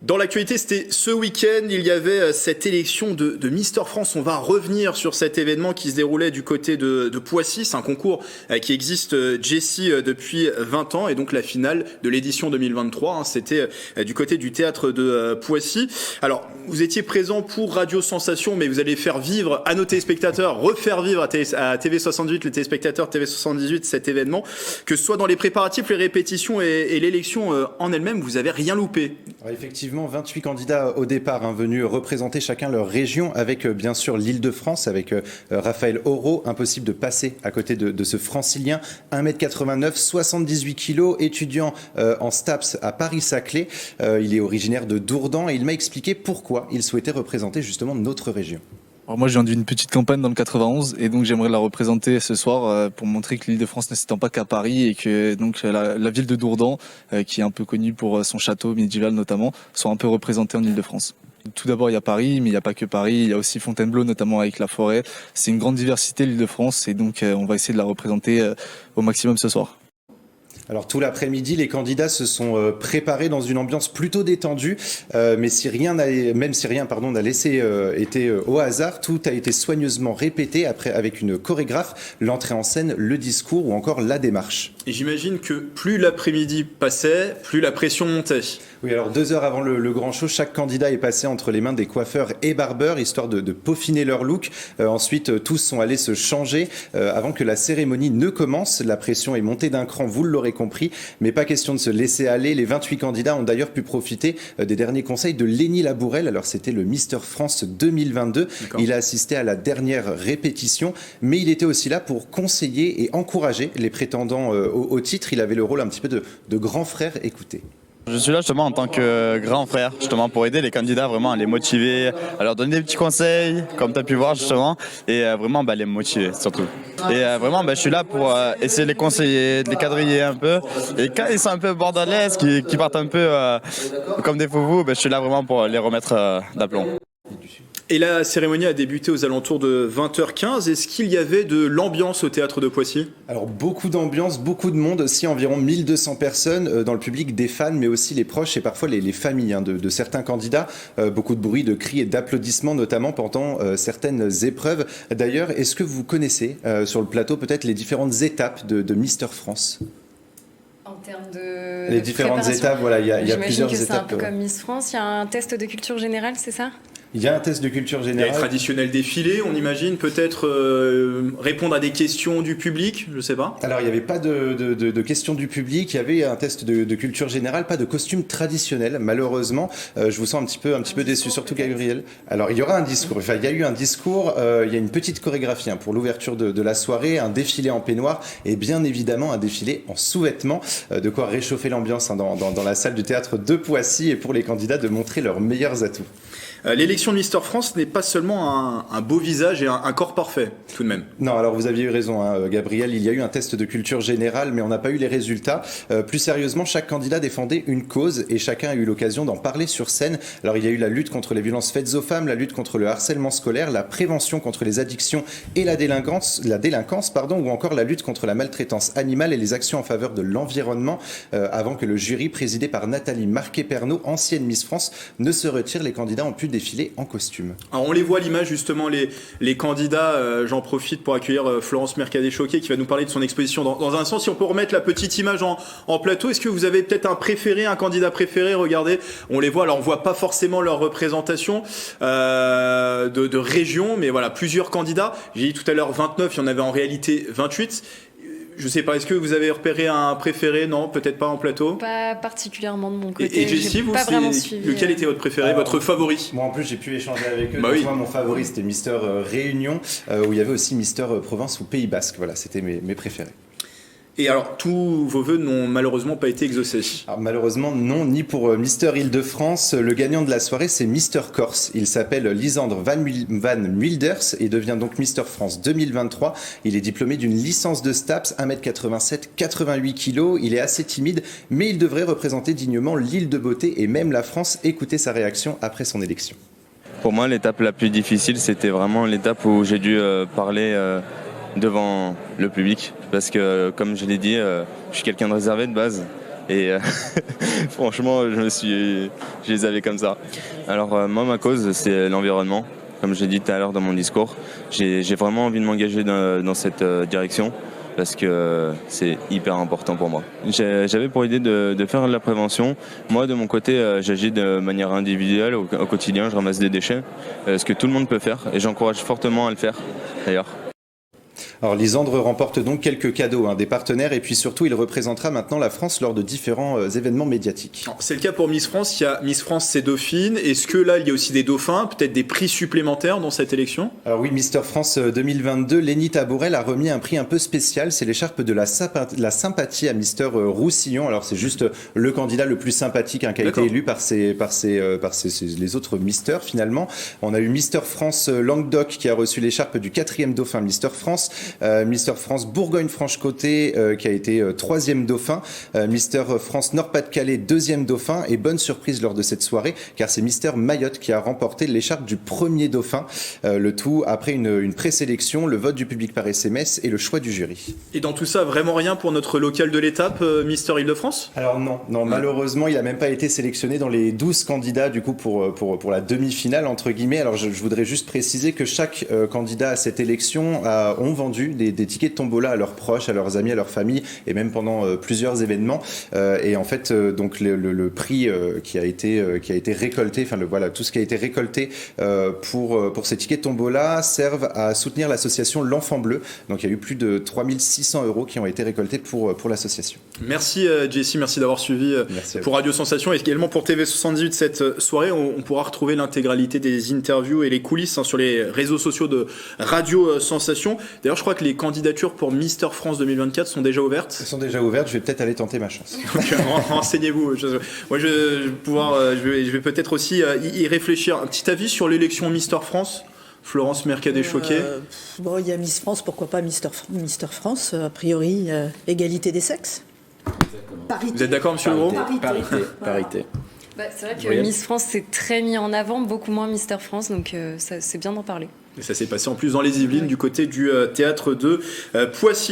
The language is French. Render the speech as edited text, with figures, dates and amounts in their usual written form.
Dans l'actualité, c'était ce week-end, il y avait cette élection de Mister France. On va revenir sur cet événement qui se déroulait du côté de Poissy. C'est un concours qui existe, Jessie, depuis 20 ans. Et donc la finale de l'édition 2023, c'était du côté du théâtre de Poissy. Alors, vous étiez présent pour Radio Sensation, mais vous allez faire vivre à nos téléspectateurs, refaire vivre à TV68, les téléspectateurs TV78, cet événement. Que ce soit dans les préparatifs, les répétitions et l'élection en elle-même, vous avez rien loupé. Alors effectivement, 28 candidats au départ venus représenter chacun leur région avec bien sûr l'Île-de-France, avec Raphaël Auro. Impossible de passer à côté de ce francilien, 1m89, 78 kg, étudiant en STAPS à Paris-Saclay. Il est originaire de Dourdan et il m'a expliqué pourquoi il souhaitait représenter justement notre région. Alors moi, je viens d'une petite campagne dans le 91 et donc j'aimerais la représenter ce soir pour montrer que l'Île-de-France ne s'étend pas qu'à Paris et que donc la ville de Dourdan, qui est un peu connue pour son château médiéval notamment, soit un peu représentée en Île-de-France. Tout d'abord, il y a Paris, mais il n'y a pas que Paris. Il y a aussi Fontainebleau, notamment avec la forêt. C'est une grande diversité, l'Île-de-France, et donc on va essayer de la représenter au maximum ce soir. Alors tout l'après-midi, les candidats se sont préparés dans une ambiance plutôt détendue, même si rien n'a laissé été au hasard, tout a été soigneusement répété après avec une chorégraphe, l'entrée en scène, le discours ou encore la démarche. Et j'imagine que plus l'après-midi passait, plus la pression montait. Oui, alors 2 heures avant le grand show, chaque candidat est passé entre les mains des coiffeurs et barbeurs, histoire de peaufiner leur look. Ensuite, tous sont allés se changer avant que la cérémonie ne commence. La pression est montée d'un cran, vous l'aurez compris, mais pas question de se laisser aller. Les 28 candidats ont d'ailleurs pu profiter des derniers conseils de Lenny Labourelle. Alors c'était le Mister France 2022. D'accord. Il a assisté à la dernière répétition, mais il était aussi là pour conseiller et encourager les prétendants au titre. Il avait le rôle un petit peu de grand frère. Écoutez. Je suis là justement en tant que grand frère, justement pour aider les candidats vraiment à les motiver, à leur donner des petits conseils, comme tu as pu voir justement, et vraiment les motiver surtout. Et vraiment je suis là pour essayer de les conseiller, de les quadriller un peu. Et quand ils sont un peu bordalaises, qui partent un peu comme des fous, je suis là vraiment pour les remettre d'aplomb. Et la cérémonie a débuté aux alentours de 20h15. Est-ce qu'il y avait de l'ambiance au théâtre de Poissy ? Alors beaucoup d'ambiance, beaucoup de monde, aussi environ 1200 personnes dans le public, des fans, mais aussi les proches et parfois les familles de certains candidats. Beaucoup de bruit, de cris et d'applaudissements, notamment pendant certaines épreuves. D'ailleurs, est-ce que vous connaissez sur le plateau peut-être les différentes étapes de Mister France ? En termes de les différentes étapes, voilà, il y a plusieurs étapes. J'imagine que c'est un peu comme Miss France, il y a un test de culture générale, c'est ça ? Il y a un test de culture générale. Il y a le traditionnel défilé, on imagine, peut-être répondre à des questions du public, je sais pas. Alors il n'y avait pas de questions du public, il y avait un test de culture générale, pas de costume traditionnel, malheureusement. Je vous sens un petit peu déçu, surtout Gabriel. Alors il y aura un discours, il y a eu un discours, il y a une petite chorégraphie pour l'ouverture de la soirée, un défilé en peignoir et bien évidemment un défilé en sous-vêtements, de quoi réchauffer l'ambiance dans la salle du théâtre de Poissy et pour les candidats de montrer leurs meilleurs atouts. L'élection de Mister France n'est pas seulement un beau visage et un corps parfait, tout de même. Non, alors vous aviez eu raison, Gabriel, il y a eu un test de culture générale, mais on n'a pas eu les résultats. Plus sérieusement, chaque candidat défendait une cause et chacun a eu l'occasion d'en parler sur scène. Alors il y a eu la lutte contre les violences faites aux femmes, la lutte contre le harcèlement scolaire, la prévention contre les addictions et la délinquance, ou encore la lutte contre la maltraitance animale et les actions en faveur de l'environnement. Avant que le jury, présidé par Nathalie Marquet-Pernot, ancienne Miss France, ne se retire, les candidats ont pu défiler en costume. Alors on les voit à l'image justement les candidats, j'en profite pour accueillir Florence Mercadet-Choquet qui va nous parler de son exposition dans un instant. Si on peut remettre la petite image en plateau, est-ce que vous avez peut-être un candidat préféré? Regardez, on les voit, alors on voit pas forcément leur représentation de région, mais voilà, plusieurs candidats. J'ai dit tout à l'heure 29, il y en avait en réalité 28. Je sais pas, est-ce que vous avez repéré un préféré? Non, peut-être pas en plateau. Pas particulièrement de mon côté. Et Jessie, vous, lequel était votre préféré, votre favori? Moi en plus j'ai pu échanger avec eux. Oui. Moi mon favori c'était Mister Réunion, où il y avait aussi Mister Provence ou Pays Basque. Voilà, c'était mes préférés. Et alors, tous vos vœux n'ont malheureusement pas été exaucés. Alors, malheureusement, non, ni pour Mister Île-de-France. Le gagnant de la soirée, c'est Mister Corse. Il s'appelle Lisandre Van Muilders et devient donc Mister France 2023. Il est diplômé d'une licence de STAPS, 1m87, 88 kg. Il est assez timide, mais il devrait représenter dignement l'île de beauté et même la France. Écoutez sa réaction après son élection. Pour moi, l'étape la plus difficile, c'était vraiment l'étape où j'ai dû parler devant le public parce que comme je l'ai dit, je suis quelqu'un de réservé de base Et franchement, je les avais comme ça. Alors moi, ma cause, c'est l'environnement. Comme j'ai dit tout à l'heure dans mon discours, j'ai vraiment envie de m'engager dans cette direction parce que c'est hyper important pour moi. J'avais pour idée de faire de la prévention. Moi, de mon côté, j'agis de manière individuelle au quotidien, je ramasse des déchets, ce que tout le monde peut faire et j'encourage fortement à le faire d'ailleurs. Alors Lisandre remporte donc quelques cadeaux des partenaires et puis surtout il représentera maintenant la France lors de différents événements médiatiques. C'est le cas pour Miss France, il y a Miss France, c'est Dauphine. Est-ce que là il y a aussi des dauphins, peut-être des prix supplémentaires dans cette élection? Alors oui, Mister France 2022, Lénie Tabourel a remis un prix un peu spécial, c'est l'écharpe de la sympathie à Mister Roussillon. Alors c'est juste le candidat le plus sympathique qui a été élu par les autres Misters finalement. On a eu Mister France Languedoc qui a reçu l'écharpe du 4e dauphin Mister France. Mister France Bourgogne-Franche-Comté qui a été 3e dauphin, Mister France Nord-Pas-de-Calais 2e dauphin et bonne surprise lors de cette soirée car c'est Mister Mayotte qui a remporté l'écharpe du 1er dauphin, le tout après une présélection, le vote du public par SMS et le choix du jury. Et dans tout ça, vraiment rien pour notre local de l'étape, Mister Île-de-France? Alors non, malheureusement il n'a même pas été sélectionné dans les 12 candidats du coup pour la demi-finale entre guillemets. Alors je voudrais juste préciser que chaque candidat à cette élection ont vendu des tickets de tombola à leurs proches, à leurs amis, à leur famille et même pendant plusieurs événements. Et en fait, donc le prix qui a été récolté, tout ce qui a été récolté pour ces tickets de tombola servent à soutenir l'association L'Enfant Bleu. Donc il y a eu plus de 3600 € qui ont été récoltés pour l'association. Merci Jessie, merci d'avoir suivi pour Radio Sensation et également pour TV78 cette soirée. On pourra retrouver l'intégralité des interviews et les coulisses sur les réseaux sociaux de Radio Sensation. D'ailleurs, je crois que les candidatures pour Mister France 2024 sont déjà ouvertes. Elles sont déjà ouvertes, je vais peut-être aller tenter ma chance. Donc renseignez-vous. Moi, je vais peut-être aussi y réfléchir. Un petit avis sur l'élection Mister France, Florence Mercadet-Choquet. Bon, il y a Miss France, pourquoi pas Mister France, a priori, égalité des sexes. Parité. Vous êtes d'accord, monsieur Leroux? Parité. C'est vrai que Miss France s'est très mis en avant, beaucoup moins Mister France, donc c'est bien d'en parler. Et ça s'est passé en plus dans les Yvelines, du côté du théâtre de Poissy.